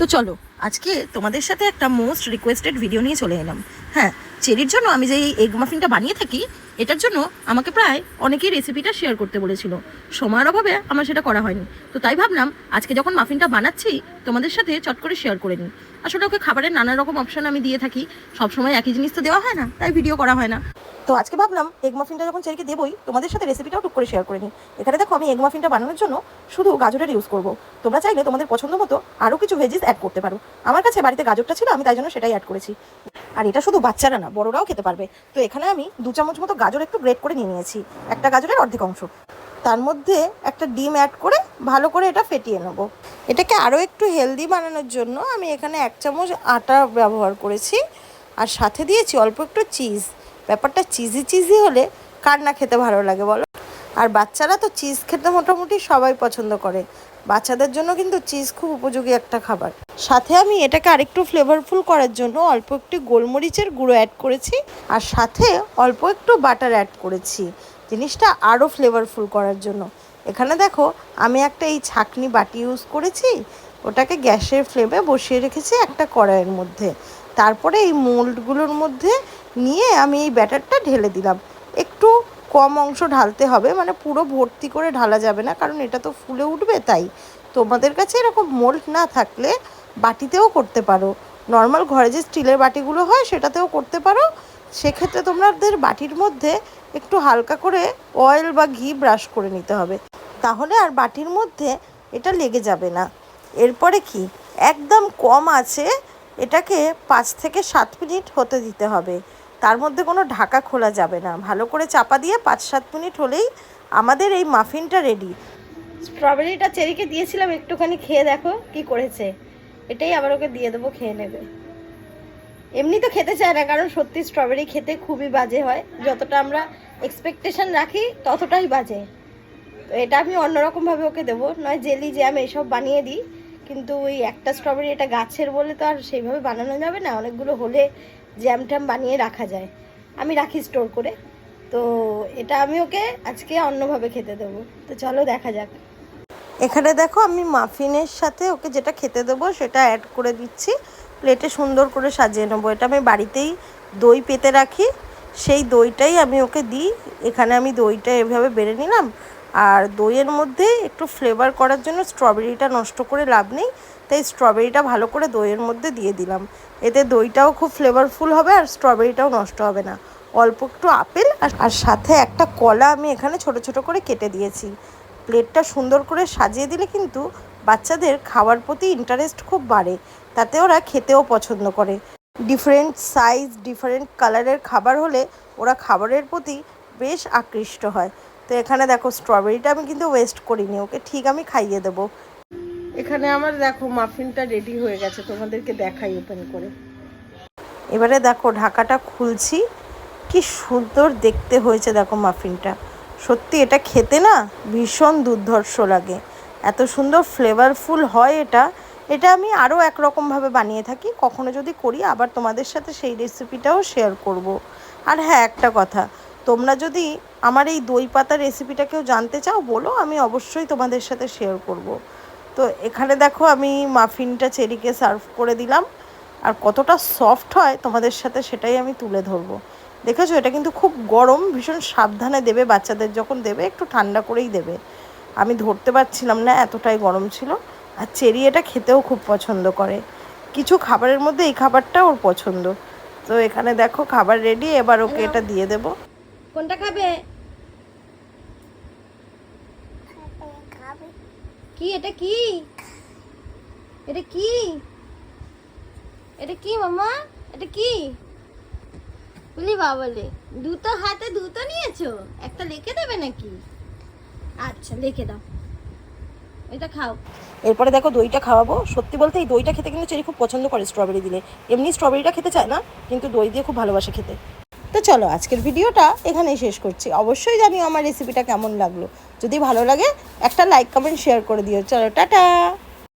তো চলো আজকে তোমাদের সাথে একটা মোস্ট রিকোয়েস্টেড ভিডিও নিয়ে চলে এলাম। হ্যাঁ, চেরির জন্য আমি যে এই এগ মাফিনটা বানিয়ে থাকি, এটার জন্য আমাকে প্রায় অনেকেই রেসিপিটা শেয়ার করতে বলেছিল। সময়ের অভাবে আমার সেটা করা হয়নি, তো তাই ভাবলাম আজকে যখন মাফিনটা বানাচ্ছি তোমাদের সাথে চট করে শেয়ার করে নিই। আসলে ওকে খাবারের নানা রকম অপশান আমি দিয়ে থাকি, সবসময় একই জিনিস তো দেওয়া হয় না, তাই ভিডিও করা হয় না। তো আজকে ভাবলাম এগ মাফিনটা যখন চেরিকে দেবই, তোমাদের সাথে রেসিপিটাও টুক করে শেয়ার করে নিই। এখানে দেখো আমি এগ মাফিনটা বানানোর জন্য শুধু গাজরের ইউজ করব। তোমরা চাইলে তোমাদের পছন্দ মতো আরও কিছু ভেজিস অ্যাড করতে পারো। আমার কাছে বাড়িতে গাজরটা ছিল, আমি তাই জন্য সেটাই অ্যাড করেছি। আর এটা শুধু বাচ্চারা না, বড়রাও খেতে পারবে। তো এখানে আমি 2 চামচ মতো গাজর একটু গ্রেট করে নিয়েছি, একটা গাজরের অর্ধেক অংশ। তার মধ্যে একটা ডিম অ্যাড করে ভালো করে এটা ফেটিয়ে নেব। এটাকে আরও একটু হেলদি বানানোর জন্য আমি এখানে 1 চামচ আটা ব্যবহার করেছি, আর সাথে দিয়েছি অল্প একটু চিজ। ব্যাপারটা চিজি চিজি হলে কার না খেতে ভালো লাগে বলো? আর বাচ্চারা তো চিজ খেতে মোটামুটি সবাই পছন্দ করে। বাচ্চাদের জন্য কিন্তু চিজ খুব উপযোগী একটা খাবার। সাথে আমি এটাকে আরেকটু ফ্লেভারফুল করার জন্য অল্প একটু গোলমরিচের গুঁড়ো অ্যাড করেছি, আর সাথে অল্প একটু বাটার অ্যাড করেছি জিনিসটা আরও ফ্লেভারফুল করার জন্য। এখানে দেখো আমি একটা এই ছাঁকনি বাটি ইউজ করেছি, ওটাকে গ্যাসের ফ্লেমে বসিয়ে রেখেছি একটা কড়াইয়ের মধ্যে। তারপরে এই মোল্ডগুলোর মধ্যে নিয়ে আমি এই ব্যাটারটা ঢেলে দিলাম। একটু কম অংশ ঢালতে হবে, মানে পুরো ভর্তি করে ঢালা যাবে না, কারণ এটা তো ফুলে উঠবে। তাই তোমাদের কাছে এরকম মোল্ড না থাকলে বাটিতেও করতে পারো, নর্মাল ঘরে যে স্টিলের বাটিগুলো হয় সেটাতেও করতে পারো। সেক্ষেত্রে তোমাদের বাটির মধ্যে একটু হালকা করে অয়েল বা ঘি ব্রাশ করে নিতে হবে, তাহলে আর বাটির মধ্যে এটা লেগে যাবে না। এরপরে কি, একদম কম আছে এটাকে 5 থেকে 7 মিনিট হতে দিতে হবে। তার মধ্যে কোনো ঢাকা খোলা যাবে না, ভালো করে চাপা দিয়ে 5-7 মিনিট হলেই আমাদের এই মাফিনটা রেডি। স্ট্রবেরিটা চেরিকে দিয়েছিলাম, একটুখানি খেয়ে দেখো কি করেছে। এটাই আবার ওকে দিয়ে দেবো, খেয়ে নেবে। এমনি তো খেতে চায় না, কারণ সত্যি স্ট্রবেরি খেতে খুবই বাজে হয়, যতটা আমরা এক্সপেকটেশন রাখি ততটাই বাজে। তো এটা আমি অন্যরকমভাবে ওকে দেবো, নয় জেলি জ্যাম এসব বানিয়ে দিই, কিন্তু ওই একটা স্ট্রবেরি এটা গাছের বলে তো আর সেইভাবে বানানো যাবে না। অনেকগুলো হলে জ্যাম ট্যাম বানিয়ে রাখা যায়, আমি রাখি স্টোর করে। তো এটা আমি ওকে আজকে অন্যভাবে খেতে দেবো। তো চলো দেখা যাক। এখানে দেখো আমি মাফিনের সাথে ওকে যেটা খেতে দেবো সেটা অ্যাড করে দিচ্ছি, প্লেটে সুন্দর করে সাজিয়ে নেবো। এটা আমি বাড়িতেই দই পেতে রাখি, সেই দইটাই আমি ওকে দিই। এখানে আমি দইটা এভাবে বেড়ে নিলাম, আর দইয়ের মধ্যে একটু ফ্লেভার করার জন্য স্ট্রবেরিটা নষ্ট করে লাভ নেই, তাই স্ট্রবেরিটা ভালো করে দইয়ের মধ্যে দিয়ে দিলাম। এতে দইটাও খুব ফ্লেভারফুল হবে আর স্ট্রবেরিটাও নষ্ট হবে না। অল্প একটু আপেল আর সাথে একটা কলা আমি এখানে ছোট ছোট করে কেটে দিয়েছি। প্লেটটা সুন্দর করে সাজিয়ে দিলে কিন্তু বাচ্চাদের খাওয়ার প্রতি ইন্টারেস্ট খুব বাড়ে, তাতে ওরা খেতেও পছন্দ করে। ডিফারেন্ট সাইজ ডিফারেন্ট কালারের খাবার হলে ওরা খাবারের প্রতি বেশ আকৃষ্ট হয়। তো এখানে দেখো স্ট্রবেরিটা আমি কিন্তু ওয়েস্ট করিনি, ওকে ঠিক আমি খাইয়ে দেবো। এখানে আমার দেখো মাফিনটা রেডি হয়ে গেছে, তোমাদেরকে দেখাই ওপেন করে। এবারে দেখো ঢাকাটা খুলছি, কি সুন্দর দেখতে হয়েছে দেখো মাফিনটা। সত্যি এটা খেতে না ভীষণ দুর্ধর্ষ লাগে, এত সুন্দর ফ্লেভারফুল হয় এটা। এটা আমি আরও একরকমভাবে বানিয়ে থাকি, কখনো যদি করি আবার তোমাদের সাথে সেই রেসিপিটাও শেয়ার করব। আর হ্যাঁ, একটা কথা, তোমরা যদি আমার এই দই পাতা রেসিপিটা কেউ জানতে চাও বলো, আমি অবশ্যই তোমাদের সাথে শেয়ার করব। তো এখানে দেখো আমি মাফিনটা চেরিকে সার্ভ করে দিলাম, আর কতটা সফট হয় তোমাদের সাথে সেটাই আমি তুলে ধরবো। দেখেছো, এটা কিন্তু খুব গরম, ভীষণ সাবধানে দেবে, বাচ্চাদের যখন দেবে একটু ঠান্ডা করেই দেবে। আমি ধরতে পারছিলাম না, এতটাই গরম ছিল। আর চেরি এটা খেতেও খুব পছন্দ করে, কিছু খাবারের মধ্যে এই খাবারটা ওর পছন্দ। তো এখানে দেখো খাবার রেডি, এবার ওকে এটা দিয়ে দেব। কোনটা খাবে? কি এটা? কি এটা? কি এটা? কি মামা এটা? কি বলি বাবলে, দুটো হাতে দুটো নিয়েছো, একটা লিখে দেবে নাকি? আচ্ছা লিখে দাও, এটা খাও। এরপরে দেখো দইটা খাওয়াবো। সত্যি বলতে এই দইটা খেতে কিন্তু চেরি খুব পছন্দ করে স্ট্রবেরি দিলে। এমনি স্ট্রবেরিটা খেতে চায় না, কিন্তু দই দিয়ে খুব ভালোবাসে খেতে। তো চলো আজকের ভিডিওটা এখানেই শেষ করছি। অবশ্যই জানিও আমার রেসিপিটা কেমন লাগলো। যদি ভালো লাগে একটা লাইক কমেন্ট শেয়ার করে দিও। চলো টাটা।